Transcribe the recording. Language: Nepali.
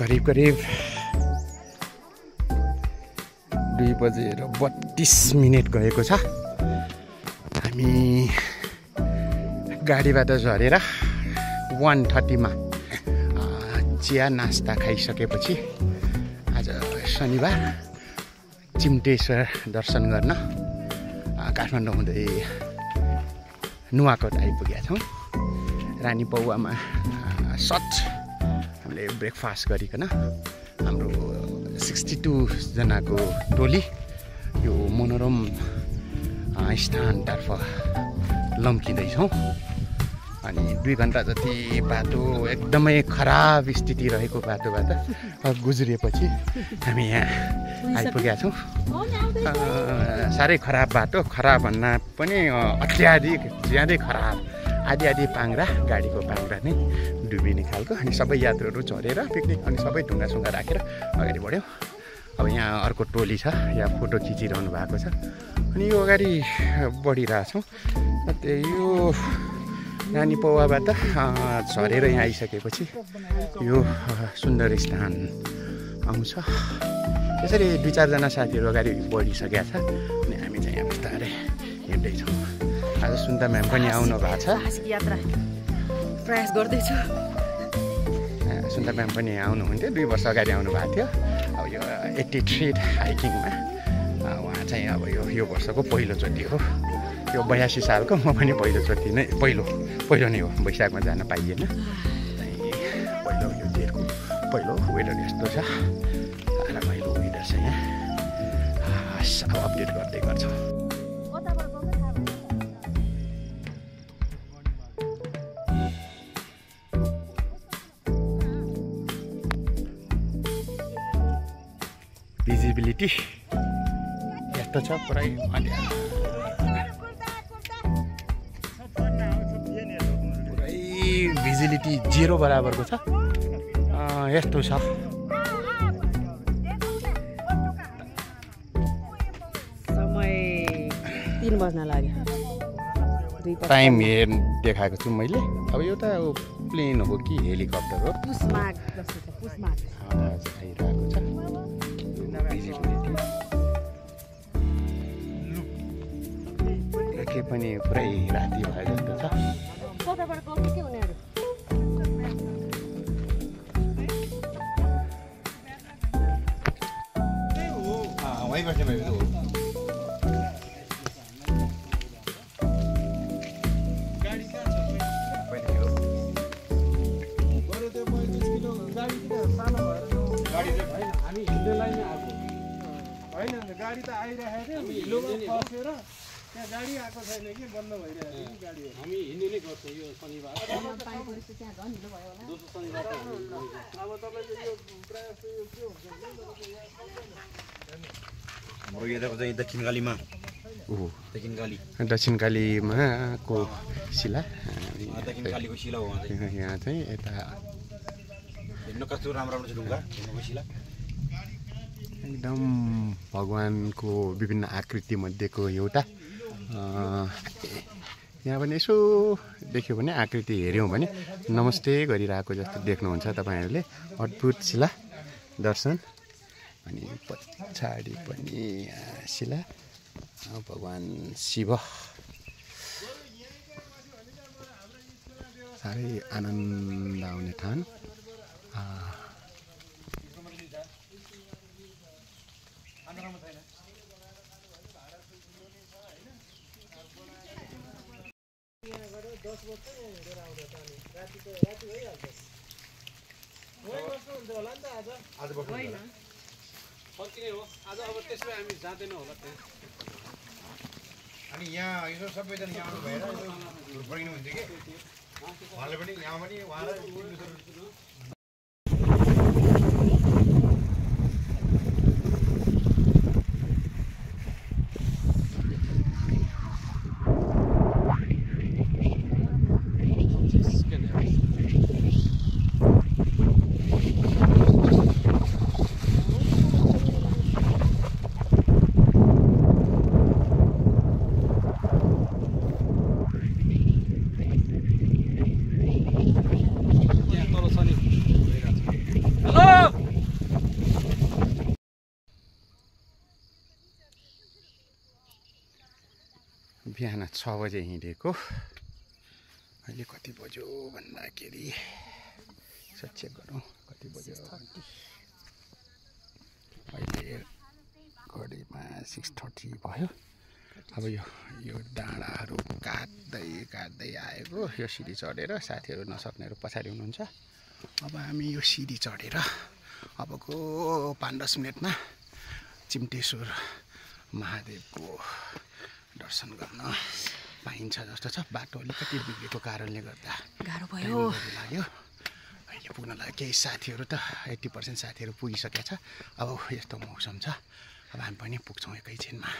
करीब 2:32 गएको छ। हामी गाडीबाट झरेर 1:30 मा चिया नास्ता खाइसकेपछि आज शनिबार चिम्टेश्वर दर्शन गर्न काठमाडौँ हुँदै नुवाकोट आइपुगेका छौँ। रानी पौवामा सट हामीले ब्रेकफास्ट गरिकन हाम्रो 62 जनाको टोली यो मनोरम स्थानतर्फ लम्किँदैछौँ। अनि 2 घन्टा जति बाटो एकदमै खराब स्थिति रहेको बाटोबाट गुज्रिएपछि हामी यहाँ आइपुगेका छौँ। साह्रै खराब बाटो, खराब भन्दा पनि अत्याधिक ज्यादै खराब, आधी पाङ्रा, गाडीको पाङ्रा नै डुबिने खालको। अनि सबै यात्रुहरू झरेर पिकनिक अनि सबै ढुङ्गासुङ्गा राखेर अगाडि बढ्यौँ। अब यहाँ अर्को टोली छ, यहाँ फोटो खिचिरहनु भएको छ। अनि यो अगाडि बढिरहेछौँ। यो रानी पौवाबाट झरेर यहाँ आइसकेपछि यो सुन्दर स्थान आउँछ। त्यसरी 2-4 जना साथीहरू अगाडि बढिसकेका छ। अनि हामी चाहिँ यहाँ बिस्तारै हिँड्दैछौँ। आज सुन्ता म्याम पनि आउनु भएको छ, यात्रा प्रयास गर्दैछु। सुन्ता म्याम पनि आउनुहुन्थ्यो, 2 वर्ष अगाडि आउनु भएको थियो। अब यो 83 हाइकिङमा उहाँ चाहिँ अब यो वर्षको पहिलोचोटि हो। यो 82 सालको, म पनि पहिलोचोटि नै पहिलो नै हो। वैशाखमा जान पाइएन, पहिलो यो जेठको पहिलो वेदर यस्तो छ। रमाइलो वेदर छ यहाँ। अब अपडेट गर्दै गर्छौँ। भिजिबिलिटी यस्तो छ, पुरै भिजिबिलिटी 0 बराबरको छ। यस्तो छ। समय 3 बज्न लाग्यो। टाइम देखाएको छु मैले। अब एउटा प्लेन हो कि हेलिकप्टर हो, आइरहेको छ। के पनि पुरै राति भए जस्तो छ। गाडी त आइरहेको थियो, हिलोमा फसेर त्यहाँ गाडी आएको छैन कि बन्द भइरहेको थियो गाडी। हामी हिँड्ने नै गर्छौँ यो शनिबार। अब तपाईँको यो प्रयास यो के हुन्छ यो चाहिँ दक्षिणकालीमा दक्षिणकालीमा को शिला, दक्षिणकालीको शिला हो। यहाँ चाहिँ यता हेर्नु कस्तो राम्रो छ ढुङ्गा शिला। एकदम भगवानको विभिन्न आकृति मध्येको एउटा। यहाँ पनि यसो देख्यो भने, आकृति हेऱ्यौँ भने नमस्ते गरिरहेको जस्तो देख्नुहुन्छ तपाईँहरूले। अद्भुत शिला दर्शन। अनि पछाडि पनि शिला भगवान शिव। साह्रै आनन्द आउने ठाउँ। अनि यहाँ यसो सबैजना यहाँ आउनु भएर बढिनुहुन्थ्यो कि उहाँले पनि यहाँ पनि उहाँलाई बिहान 6 बजे हिँडेको अहिले कति बज्यो भन्दाखेरि यसो चेक गरौँ कति बज्यो अहिले घडीमा 6:30 भयो। अब यो डाँडाहरू काट्दै आएको यो सिडी चढेर साथीहरू नसक्नेहरू पछाडि हुनुहुन्छ। अब हामी यो सिडी चढेर अबको 5-10 मिनटमा चिम्टेश्वर महादेवको दर्शन गर्न पाइन्छ जस्तो छ। बाटो अलिकति बिग्रेको कारणले गर्दा गाह्रो भयो लाग्यो। अहिले पुग्नलाई केही साथीहरू त 80% साथीहरू पुगिसकेको छ। अब यस्तो मौसम छ, अब हामी पनि पुग्छौँ एकैछिनमा।